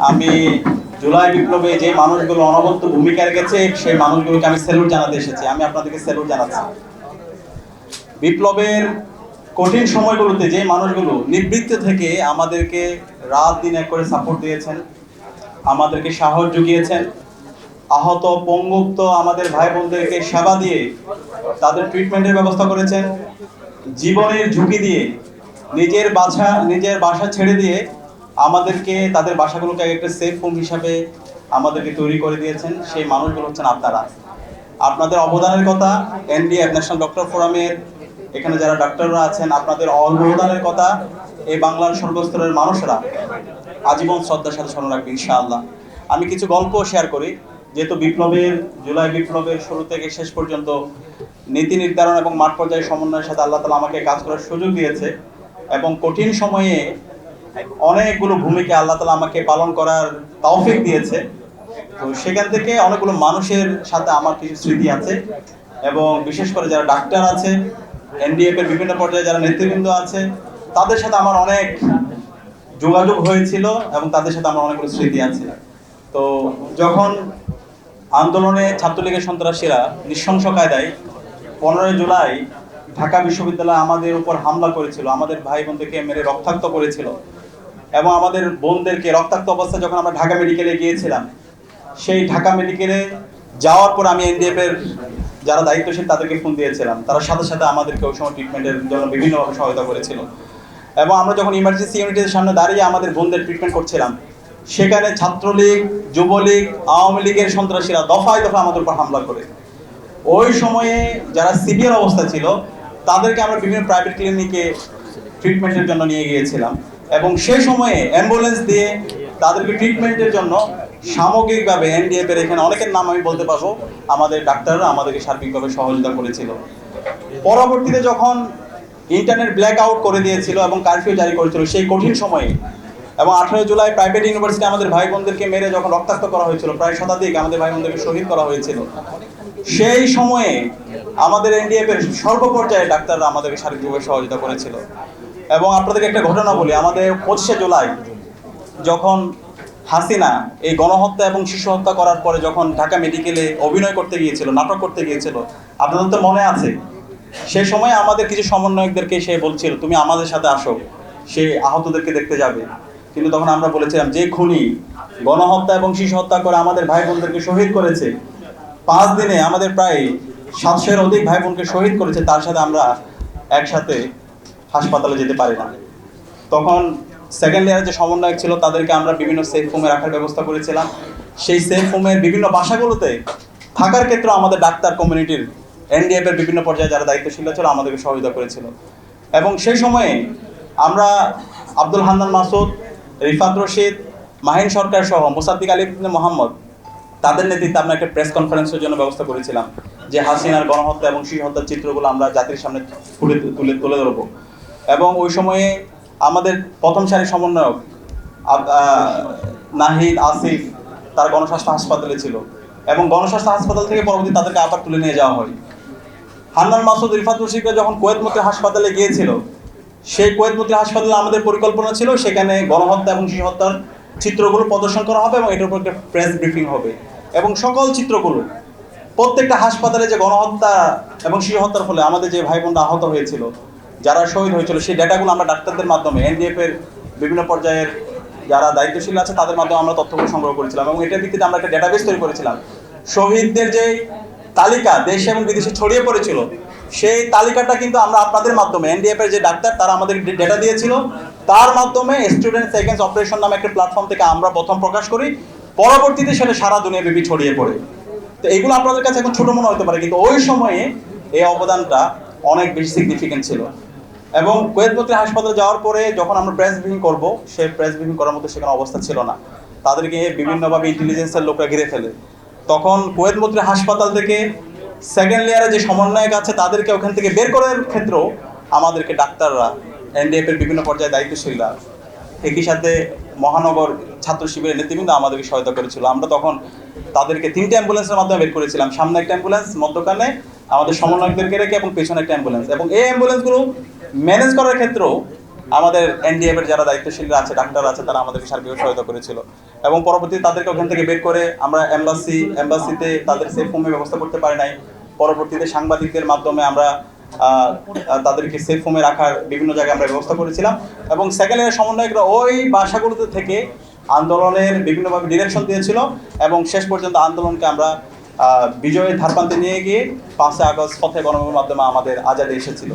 আমি জুলাই বিপ্লবে যে মানুষগুলো অনবদ্য ভূমিকা রেখেছে সেই মানুষগুলোকে আমি স্যালুট জানাতে এসেছি। আমি আপনাদেরকে স্যালুট জানাচ্ছি। বিপ্লবের কঠিন সময়গুলোতে যে মানুষগুলো নিবৃত্ত থেকে আমাদেরকে রাত দিন এক করে সাপোর্ট দিয়েছেন, আমাদেরকে সাহস জুগিয়েছেন, আহত পঙ্গুক্ত আমাদের ভাই বোনদেরকে সেবা দিয়ে তাদের ট্রিটমেন্টের ব্যবস্থা করেছেন, জীবনের ঝুঁকি দিয়ে নিজের বাসা ছেড়ে দিয়ে আমাদেরকে তাদের বাসাগুলোকে একটা সেফ হোম হিসাবে আমাদেরকে তৈরি করে দিয়েছেন, সেই মানুষগুলো হচ্ছেন আপনারা। আপনাদের অবদানের কথা এনডিএফ ন্যাশনাল ডক্টর ফোরামের এখানে যারা ডাক্তাররা আছেন, আপনাদের অবদানের কথা এই বাংলার সর্বস্তরের মানুষরা আজীবন শ্রদ্ধার সাথে স্মরণ রাখবে ইনশাআল্লাহ। আমি কিছু গল্প শেয়ার করি। যেহেতু জুলাই বিপ্লবের শুরু থেকে শেষ পর্যন্ত নীতি নির্ধারণ এবং মাঠ পর্যায়ে সমন্বয়ের সাথে আল্লাহ তাআলা আমাকে কাজ করার সুযোগ দিয়েছে এবং কঠিন সময়ে অনেকগুলো ভূমিকা আল্লাহ তাআলা আমাকে পালন করার তৌফিক দিয়েছে। তো সেখান থেকে অনেকগুলো মানুষের সাথে আমার কিছু স্মৃতি আছে এবং বিশেষ করে যারা ডাক্তার আছে, এনডিএফ এর বিভিন্ন পর্যায়ে যারা নেতৃবৃন্দ আছে, তাদের সাথে আমার অনেক যোগাযোগ হয়েছিল এবং তাদের সাথে আমার অনেকগুলো স্মৃতি আছে। তো যখন আন্দোলনে ছাত্রলীগের সন্ত্রাসীরা নৃশংস কায়দায় 15 জুলাই ঢাকা বিশ্ববিদ্যালয়ে আমাদের উপর হামলা করেছিল, আমাদের ভাই বোনদেরকে মেরে রক্তাক্ত করেছিল এবং আমাদের বোনদেরকে রক্তাক্ত অবস্থায় যখন আমরা ঢাকা মেডিকেলে গিয়েছিলাম, সেই ঢাকা মেডিকেলে যাওয়ার পর আমি এনডিএফ এর যারা দায়িত্বশীল তাদেরকে ফোন দিয়েছিলাম। তারা সাথে সাথে আমাদেরকে ওই সময় ট্রিটমেন্টের জন্য বিভিন্নভাবে সহায়তা করেছিল এবং আমরা যখন ইমার্জেন্সি ইউনিটের সামনে দাঁড়িয়ে আমাদের বোনদের ট্রিটমেন্ট করছিলাম, সেখানে ছাত্রলীগ, যুবলীগ, আওয়ামী লীগের সন্ত্রাসীরা দফায় দফায় আমাদের উপর হামলা করে ওই সময়ে যারা সিভিয়ার অবস্থা ছিল তাদেরকে আমরা বিভিন্ন প্রাইভেট ক্লিনিকে ট্রিটমেন্টের জন্য নিয়ে গিয়েছিলাম এবং সেই সময়ে অ্যাম্বুলেন্স দিয়ে তাদেরকে ট্রিটমেন্টের জন্য সামগ্রিকভাবে এনডিএফ এর এখানে অনেকের নাম আমি বলতে পারবো, আমাদের ডাক্তাররা আমাদেরকে সার্বিকভাবে সহযোগিতা করেছিল। পরবর্তীতে যখন ইন্টারনেট ব্ল্যাক আউট করে দিয়েছিল এবং কারফিউ জারি করেছিল সেই কঠিন সময়ে এবং 18 জুলাই প্রাইভেট ইউনিভার্সিটি আমাদের ভাই বোনদেরকে মেরে যখন রক্তাক্ত করা হয়েছিল, প্রায় শতাধিক আমাদের ভাই বোনদেরকে শহীদ করা হয়েছিল, সেই সময়ে আমাদের এনডিএফ এর সর্বপর্যায়ে ডাক্তাররা আমাদেরকে শারীরিকভাবে সহযোগিতা করেছিল। এবং আপনাদেরকে একটা ঘটনা বলি, আমাদের 25 জুলাই যখন হাসিনা এই গণহত্যা এবং শিশু হত্যা করার পরে যখন ঢাকা মেডিকেলে অভিনয় করতে গিয়েছিল, নাটক করতে গিয়েছিল, আপনাদের তো মনে আছে, সেই সময় আমাদের কিছু সমন্বয়কদেরকে সে বলছিল তুমি আমাদের সাথে আসো, সে আহতদেরকে দেখতে যাবে। কিন্তু তখন আমরা বলেছিলাম যে খুনি গণহত্যা এবং শিশু হত্যা করে আমাদের ভাই বোনদেরকে শহীদ করেছে, 5 দিনে আমাদের প্রায় 700-এর অধিক ভাই বোনকে শহীদ করেছে, তার সাথে আমরা একসাথে হাসপাতালে যেতে পারি না। তখন সেকেন্ড লেয়ারের যে সমন্বয়ক ছিল তাদেরকে আমরা বিভিন্ন সেফ হোমে রাখার ব্যবস্থা করেছিলাম। সেই সেফ হোমের বিভিন্ন বাসাগুলোতে থাকার ক্ষেত্রে আমাদের ডাক্তার কমিউনিটির এনডিএফ এর বিভিন্ন পর্যায়ে যারা দায়িত্বশীল ছিল আমাদেরকে সহযোগিতা করেছিল এবং সেই সময়ে আমরা আব্দুল হান্নান মাসুদ, রিফাত রশিদ, মাহিন সরকার সহ মোসাদ্দিক আলী মোহাম্মদ তাদের নেতৃত্বে আমরা একটা প্রেস কনফারেন্সের জন্য ব্যবস্থা করেছিলাম যে হাসিনার গণহত্যা এবং শিশু হত্যার চিত্রগুলো আমরা জাতির সামনে তুলে ধরবো। এবং ওই সময়ে আমাদের প্রথম সারির সমন্বয়ক নাহিদ, আসিফ তারা গণস্বাস্থ্য হাসপাতালে ছিল এবং গণস্বাস্থ্য হাসপাতাল থেকে পরবর্তী তাদেরকে আবার তুলে নিয়ে যাওয়া হয়। হান্নান মাসুদ, রিফাত রশিদরা যখন কুয়েত মন্ত্রী হাসপাতালে গিয়েছিল, সেই কুয়েত মন্ত্রী হাসপাতালে আমাদের পরিকল্পনা ছিল সেখানে গণহত্যা এবং শিশু হত্যার চিত্রগুলো প্রদর্শন করা হবে এবং এটার উপর একটা প্রেস ব্রিফিং হবে এবং সকল চিত্রগুলো প্রত্যেকটা হাসপাতালে যে গণহত্যা এবং শিশু হত্যার ফলে আমাদের যে ভাই বোনরা আহত হয়েছিল, যারা শহীদ হয়েছিল, সেই ডেটাগুলো আমরা ডাক্তারদের মাধ্যমে এনডিএফ এর বিভিন্ন পর্যায়ের যারা দায়িত্বশীল আছে তাদের মাধ্যমে আমরা তথ্যগুলো সংগ্রহ করেছিলাম এবং এটার ভিত্তিতে আমরা একটা ডেটাবেস তৈরি করেছিলাম। শহীদদের যে তালিকা দেশে এবং বিদেশে ছড়িয়ে পড়েছিল, সেই তালিকাটা কিন্তু আমরা আপনাদের মাধ্যমে এনডিএফ এর যে ডাক্তার তারা আমাদের ডেটা দিয়েছিল, তার মাধ্যমে স্টুডেন্ট সেকেন্ডস অপারেশন নামে একটা প্ল্যাটফর্ম থেকে আমরা প্রথম প্রকাশ করি, পরবর্তীতে সেটা সারা দুনিয়াব্যাপী ছড়িয়ে পড়ে। তো এইগুলো আপনাদের কাছে এখন ছোট মনে হতে পারে, কিন্তু ওই সময়ে এই অবদানটা অনেক বেশি সিগনিফিকেন্ট ছিল। এবং কুয়েত মন্ত্রী হাসপাতালে যাওয়ার পরে যখন আমরা প্রেস ব্রিফিং করবো, সেই প্রেস ব্রিফিং করার মতো সেখানে অবস্থা ছিল না, তাদেরকে বিভিন্নভাবে ইন্টেলিজেন্সের লোকরা ঘিরে ফেলে। তখন কুয়েত মন্ত্রী হাসপাতাল থেকে সেকেন্ড লেয়ারে যে সমন্বয়ক আছে তাদেরকে ওখান থেকে বের করার ক্ষেত্রেও আমাদেরকে ডাক্তাররা, এনডিএফ এর বিভিন্ন পর্যায়ে দায়িত্বশীলরা, একই সাথে মহানগর ছাত্র শিবিরের নেতৃবৃন্দ আমাদেরকে সহায়তা করেছিল। আমরা তখন তাদেরকে 3টে অ্যাম্বুলেন্সের মাধ্যমে বের করেছিলাম, সামনে একটা অ্যাম্বুলেন্স, মধ্যখানে আমাদের সমন্বয়কদেরকে রেখে এবং পেছনে একটা অ্যাম্বুলেন্স। এবং এই অ্যাম্বুলেন্সগুলো ম্যানেজ করার ক্ষেত্রেও আমাদের এনডিএফ এর যারা দায়িত্বশীলরা আছে, ডাক্তার আছে, তারা আমাদেরকে সার্বিক সহায়তা করেছিল এবং পরবর্তীতে তাদেরকে ওখান থেকে বের করে আমরা এম্বাসিতে তাদের সেফ হোমের ব্যবস্থা করতে পারি নাই। পরবর্তীতে সাংবাদিকদের মাধ্যমে আমরা তাদেরকে সেফ হোমে রাখার বিভিন্ন জায়গায় আমরা ব্যবস্থা করেছিলাম এবং সেকেন্ড ইয়ারের সমন্বয়করা ওই বাসাগুলোতে থেকে আন্দোলনের বিভিন্নভাবে ডিরেকশন দিয়েছিল এবং শেষ পর্যন্ত আন্দোলনকে আমরা বিজয়ের ধারপ্রান্তে নিয়ে গিয়ে 5 আগস্ট পথে গণভোটের মাধ্যমে আমাদের আজাদী এসেছিল।